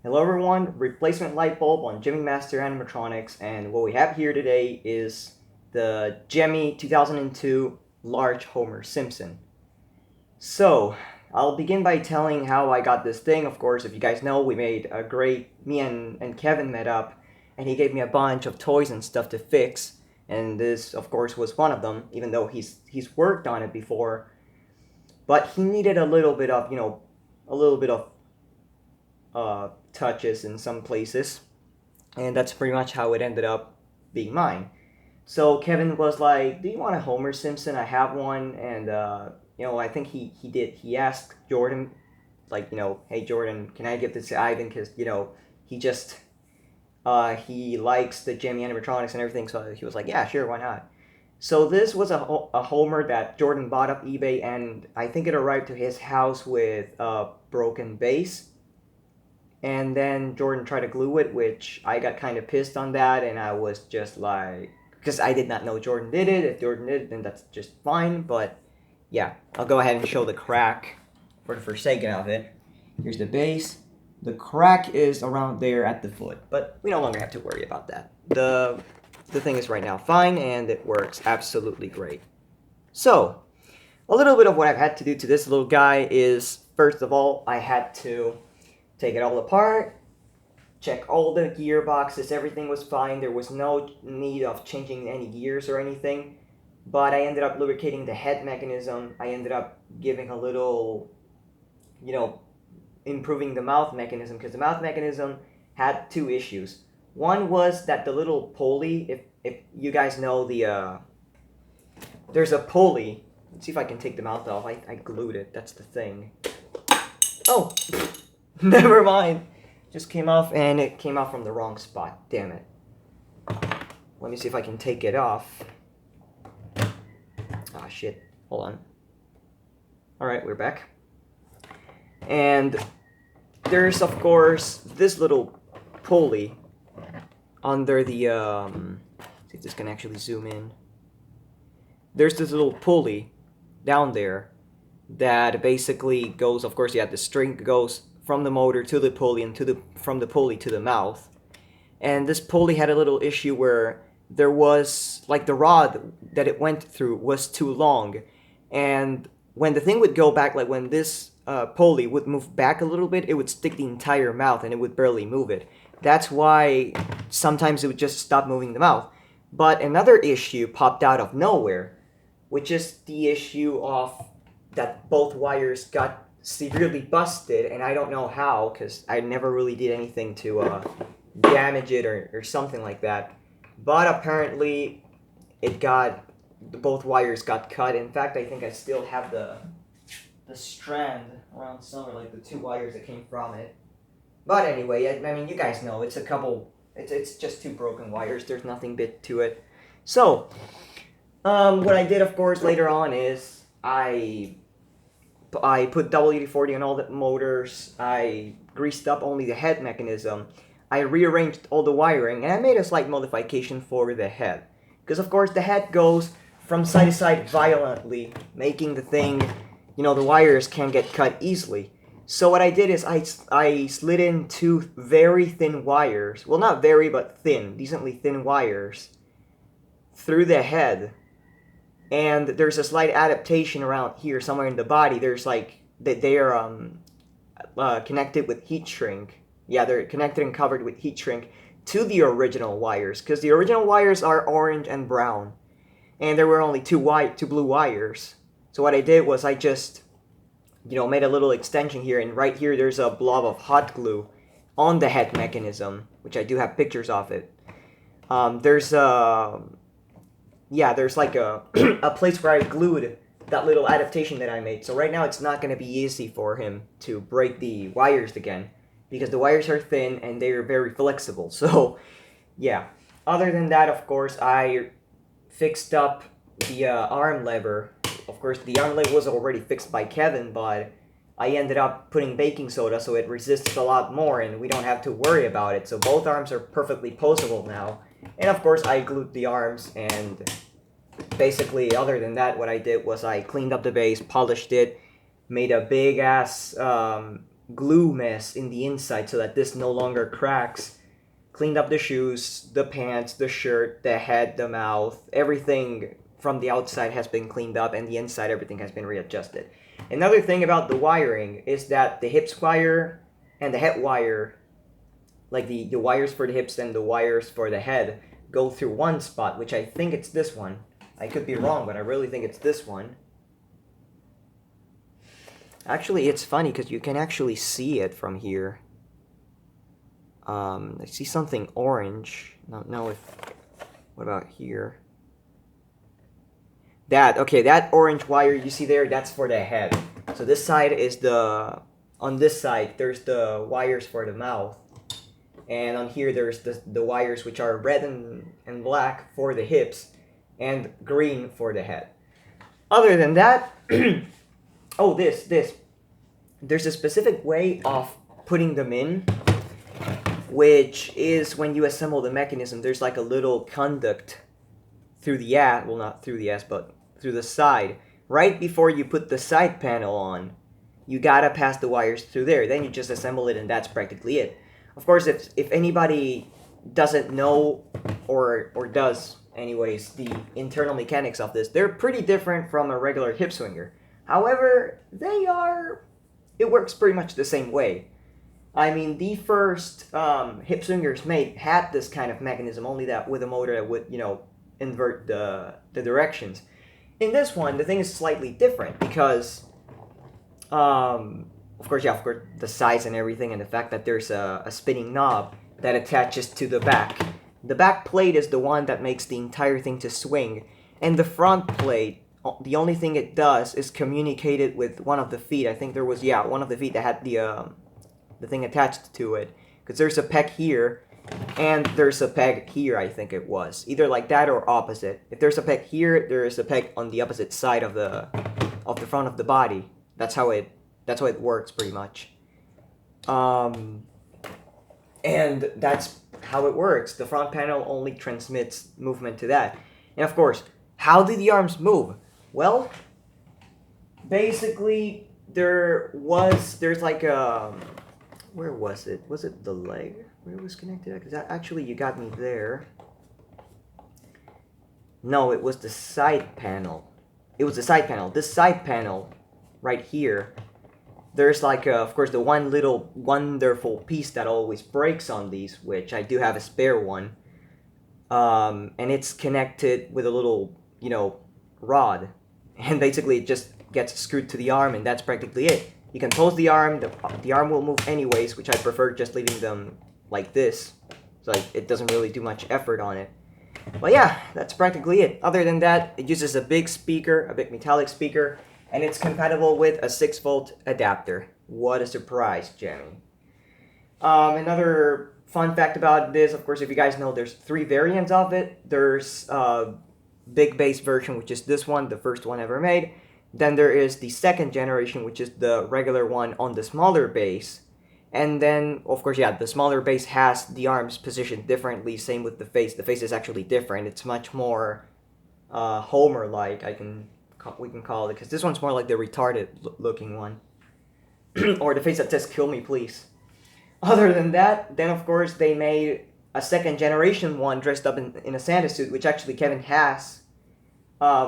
Hello everyone, replacement light bulb on Gemmy Master Animatronics, and what we have here today is the Gemmy 2002 Large Homer Simpson. So, I'll begin by telling how I got this thing. Of course, if you guys know, me and Kevin met up, and he gave me a bunch of toys and stuff to fix, and this, of course, was one of them, even though he's worked on it before, but he needed a little bit of, a little bit of touches in some places, and that's pretty much how it ended up being mine. So Kevin was like, "Do you want a Homer Simpson? I have one," and I think he did. He asked Jordan, like, "Hey Jordan, can I give this to Ivan? Because he just he likes the Gemmy animatronics and everything." So he was like, "Yeah, sure, why not?" So this was a Homer that Jordan bought off eBay, and I think it arrived to his house with a broken base, and then Jordan tried to glue it, which I got kind of pissed on that, and I was just like, because I did not know Jordan did it. If Jordan did it, then that's just fine. But yeah, I'll go ahead and show the crack for the forsake of it. Here's the base. The crack is around there at the foot, but we no longer have to worry about that. The thing is right now fine, and it works absolutely great. So, a little bit of what I've had to do to this little guy is, first of all, I had to take it all apart, check all the gearboxes, everything was fine. There was no need of changing any gears or anything. But I ended up lubricating the head mechanism. I ended up giving a little, improving the mouth mechanism, because the mouth mechanism had two issues. One was that the little pulley, if you guys know there's a pulley. Let's see if I can take the mouth off. I glued it. That's the thing. Oh, never mind. Just came off, and it came off from the wrong spot. Damn it. Let me see if I can take it off. Ah, shit. Hold on. Alright, we're back. And there's, of course, this little pulley under the, see if this can actually zoom in. There's this little pulley down there that basically goes, of course, the string goes from the motor to the pulley, and from the pulley to the mouth. And this pulley had a little issue where there was, like, the rod that it went through was too long, and when the thing would go back, like when this pulley would move back a little bit, it would stick the entire mouth and it would barely move it. That's why sometimes it would just stop moving the mouth. But another issue popped out of nowhere, which is the issue of that both wires got severely busted, and I don't know how, because I never really did anything to damage it or something like that. But apparently, both wires got cut. In fact, I think I still have the strand around somewhere, like the two wires that came from it. But anyway, I mean, you guys know, it's just two broken wires. There's nothing bit to it. So, what I did, of course, later on is I put WD-40 on all the motors. I greased up only the head mechanism. I rearranged all the wiring, and I made a slight modification for the head. Because, of course, the head goes from side to side violently, making the thing, the wires can get cut easily. So what I did is I slid in two very thin wires, well, not very, but thin, decently thin wires, through the head. And there's a slight adaptation around here, somewhere in the body. There's like, they are connected with heat shrink. Yeah, they're connected and covered with heat shrink to the original wires, because the original wires are orange and brown, and there were only two blue wires. So what I did was I just, made a little extension here, and right here there's a blob of hot glue on the head mechanism, which I do have pictures of it. There's like a a place where I glued that little adaptation that I made. So right now it's not going to be easy for him to break the wires again, because the wires are thin and they're very flexible. So, yeah. Other than that, of course, I fixed up the arm lever. Of course, the arm lever was already fixed by Kevin, but I ended up putting baking soda so it resists a lot more and we don't have to worry about it. So both arms are perfectly poseable now. And of course, I glued the arms, and basically, other than that, what I did was I cleaned up the base, polished it, made a big ass glue mess in the inside so that this no longer cracks. Cleaned up the shoes, the pants, the shirt, the head, the mouth, everything from the outside has been cleaned up, and the inside everything has been readjusted. Another thing about the wiring is that the hips wire and the head wire, like the wires for the hips and the wires for the head, go through one spot, which I think it's this one. I could be wrong, but I really think it's this one. Actually, it's funny because you can actually see it from here. I see something orange. No, what about here? That orange wire you see there, that's for the head. So this side is on this side, there's the wires for the mouth. And on here, there's the wires which are red and black for the hips and green for the head. Other than that, oh, this. There's a specific way of putting them in, which is when you assemble the mechanism, there's like a little conduct through the ass, well, not through the ass, but through the side. Right before you put the side panel on, you gotta pass the wires through there. Then you just assemble it, and that's practically it. Of course, if anybody doesn't know, or does anyways, the internal mechanics of this, they're pretty different from a regular hip swinger. However, it works pretty much the same way. I mean, the first hip swingers made had this kind of mechanism, only that with a motor that would, invert the directions. In this one, the thing is slightly different because, of course, the size and everything, and the fact that there's a spinning knob that attaches to the back. The back plate is the one that makes the entire thing to swing, and the front plate, the only thing it does is communicate it with one of the feet. I think there was, one of the feet that had the thing attached to it, because there's a peg here and there's a peg here. I think it was either like that or opposite. If there's a peg here, there is a peg on the opposite side of the front of the body. That's how it works pretty much. And that's how it works. The front panel only transmits movement to that. And of course, how do the arms move? Well, basically there's like a, where was it? Was it the leg where it was connected? Because actually you got me there. No, it was the side panel. It was the side panel. This side panel right here, there's like, of course, the one little wonderful piece that always breaks on these, which I do have a spare one. And it's connected with a little, rod. And basically it just gets screwed to the arm, and that's practically it. You can pose the arm, the arm will move anyways, which I prefer just leaving them like this. So it doesn't really do much effort on it. But yeah, that's practically it. Other than that, it uses a big speaker, a big metallic speaker, and it's compatible with a 6-volt adapter. What a surprise, Gemmy. Another fun fact about this, of course, if you guys know, there's 3 variants of it. There's big bass version, which is this one, the first one ever made. Then there is the second generation, which is the regular one on the smaller bass. And then, of course, the smaller bass has the arms positioned differently. Same with the face. The face is actually different. It's much more Homer-like, we can call it, because this one's more like the retarded looking one. Or the face that says, "Kill me, please." Other than that, then of course they made a second generation one dressed up in a Santa suit, which actually Kevin has,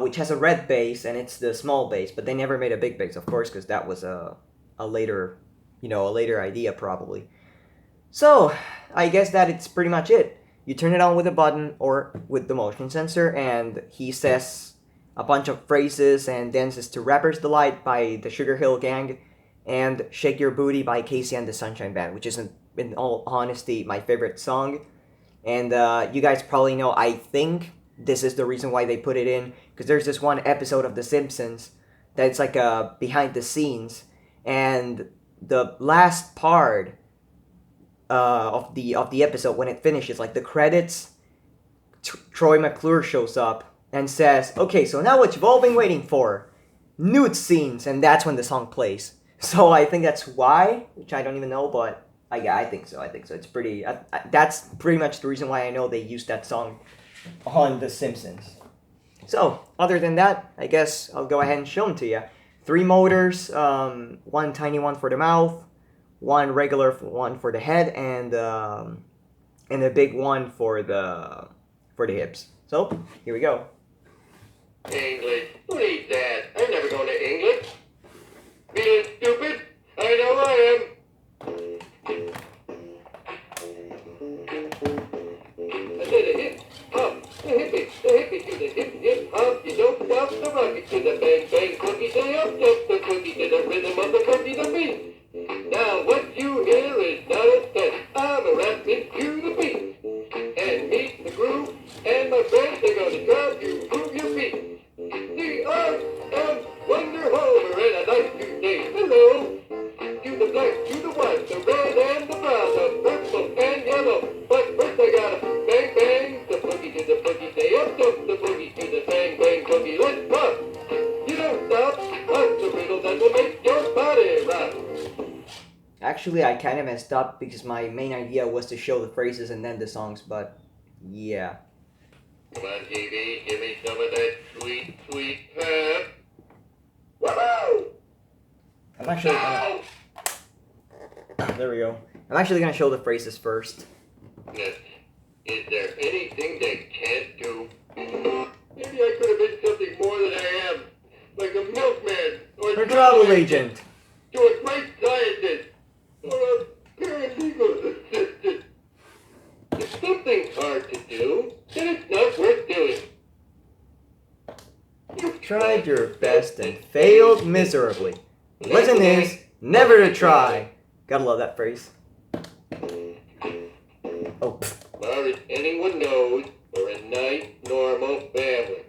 which has a red bass, and it's the small bass, but they never made a big bass, of course, because that was a later idea probably. So, I guess that it's pretty much it. You turn it on with a button or with the motion sensor, and he says a bunch of phrases and dances to Rappers Delight by the Sugar Hill Gang and Shake Your Booty by Casey and the Sunshine Band, which is, in all honesty, my favorite song. And you guys probably know, I think this is the reason why they put it in, because there's this one episode of The Simpsons that's like behind the scenes, and the last part of the episode, when it finishes, like the credits, Troy McClure shows up and says, "Okay, so now what you've all been waiting for, nude scenes," and that's when the song plays. So I think that's why, which I don't even know, but I think so. It's pretty. That's pretty much the reason why I know they used that song on The Simpsons. So other than that, I guess I'll go ahead and show them to you. 3 motors, one tiny one for the mouth, one regular one for the head, and a big one for the hips. So here we go. English. Who needs that? I'm never going to English. Being stupid? I know I am. I said a hip hop, the hippie to the hip hop. You don't stop the rocket to the bang bang cookie. Say up jump the cookie to the rhythm of the cookie the beat. Now what you hear is not a test. I'm a rapping to the beat. And meet the groove, and my friends are gonna drive you move your feet. The art of Wonder Homer, and I'd like to say hello to the black, to the white, the red and the brown, the purple and yellow. But first I gotta bang bang the boogie to the boogie, say up jump the boogie to the bang bang boogie. Let's rock. You don't stop. What's the riddle that will make your body rock? Actually, I kind of messed up because my main idea was to show the phrases and then the songs, but yeah. Come on, TV, give me some of that sweet, sweet pep. Woohoo! I'm actually gonna... There we go. I'm actually gonna show the phrases first. Yes. Is there anything they can't do? Maybe I could have been something more than I am, like a milkman or A travel agent. to a great scientist or a paralegal assistant. If something's hard to do, then it's not worth doing. You tried your best and failed miserably. Lesson is never to try. Gotta love that phrase. Oh. Far as anyone knows, we're a nice, normal family.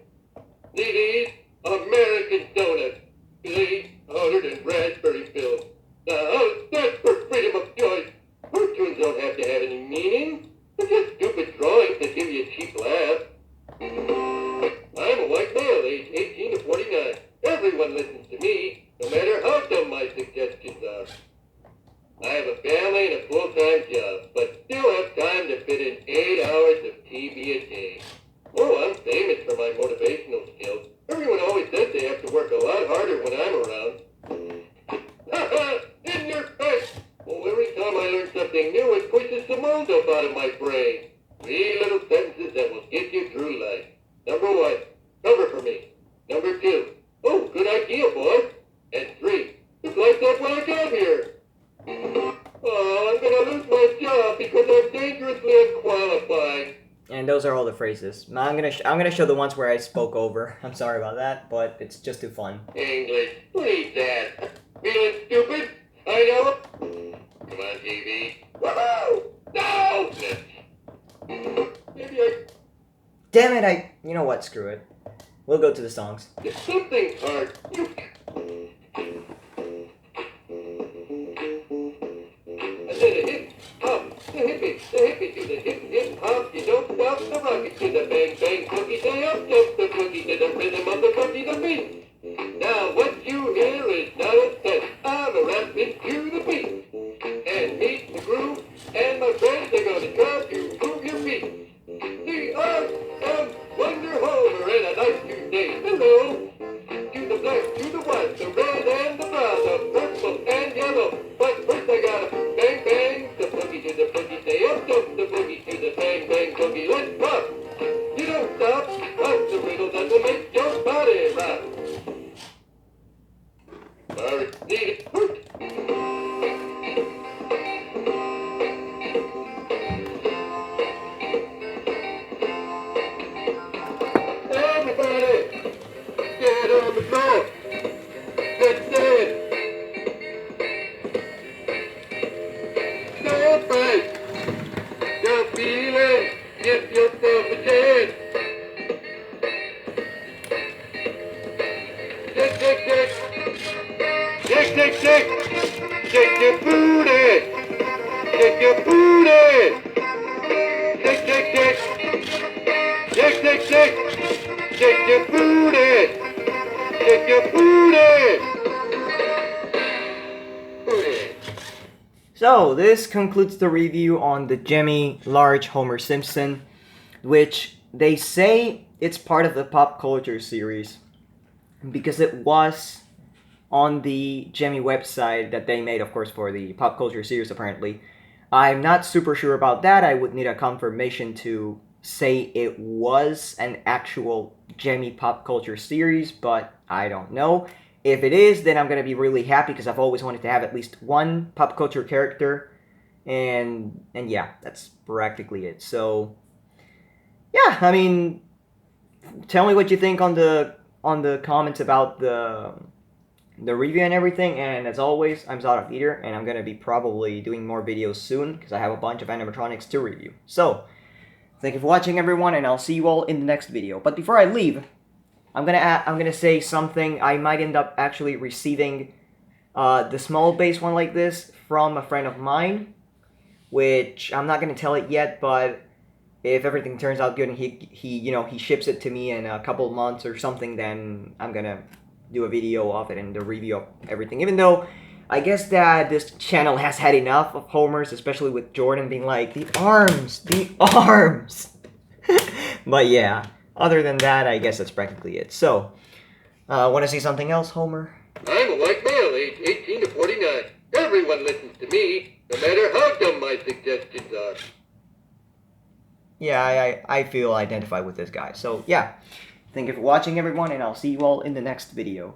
These American donuts. These hotter than raspberry filled. Now, that's for freedom of choice. Cartoons don't have to have any meaning. They're just stupid drawings that give you a cheap laugh. I'm a white male, age 18 to 49. Everyone listens to me, no matter how dumb my suggestions are. I have a family and a full-time job, but still have time to fit in 8 hours of TV a day. Oh, I'm famous for my motivational skills. Everyone always says they have to work a lot harder when I'm around. Ha in your face! Oh, every time I learn something new, it pushes the mold up out of my brain. 3 little sentences that will get you through life. Number 1, cover for me. Number 2, oh, good idea, boy. And 3, it's like that when I got here. Oh, I'm gonna lose my job because I'm dangerously unqualified. And those are all the phrases. I'm gonna show the ones where I spoke over. I'm sorry about that, but it's just too fun. English, who needs that? Feeling stupid? I know. Come on, TV. Woohoo! No! Maybe Damn it! You know what? Screw it. We'll go to the songs. If something's hard, you... I said a hip hop, the hippie to the hip hop. You don't stop the rocket to the bang bang cookie. Say up jump the cookie to the rhythm of the cookie the beat. Now what you hear is not a test. I'm a rapping to the beat. And meet the groove, and my friends are gonna drive you move your feet. The art of Wonder Homer, and I'd like to say hello to the black, to the white, the red and the brown, the purple and yellow. But first I gotta bang bang the boogie to the boogie, say up jump the boogie to the bang bang boogie. Let's rock. You don't stop. What's the riddle that will make your body rock? Everybody, get on the floor. Let's dance. Don't fight. Don't feel it. Give yourself a chance. Shake, shake, shake. Shake, shake, shake. Shake your booty. Shake your booty. Shake, shake, shake. Shake, shake, shake. Shake your booty. Shake your booty. Booty. So, this concludes the review on the Gemmy Large Homer Simpson, which they say it's part of the pop culture series because it was on the Gemmy website that they made, of course, for the pop culture series, apparently. I'm not super sure about that. I would need a confirmation to say it was an actual Gemmy pop culture series, but I don't know. If it is, then I'm going to be really happy because I've always wanted to have at least one pop culture character. And yeah, that's practically it. So, yeah, I mean, tell me what you think on the comments about the review and everything. And as always, I'm Zara Peter, and I'm gonna be probably doing more videos soon because I have a bunch of animatronics to review. So thank you for watching, everyone, and I'll see you all in the next video. But before I leave, I'm gonna say something. I might end up actually receiving the small base one like this from a friend of mine, which I'm not gonna tell it yet, but if everything turns out good and he ships it to me in a couple of months or something, then I'm gonna do a video of it and the review of everything. Even though I guess that this channel has had enough of Homers, especially with Jordan being like, the arms. But yeah, other than that, I guess that's practically it. So, want to say something else, Homer? I'm a white male, age 18 to 49. Everyone listens to me, no matter how dumb my suggestions are. Yeah, I feel identified with this guy. So, yeah. Thank you for watching, everyone, and I'll see you all in the next video.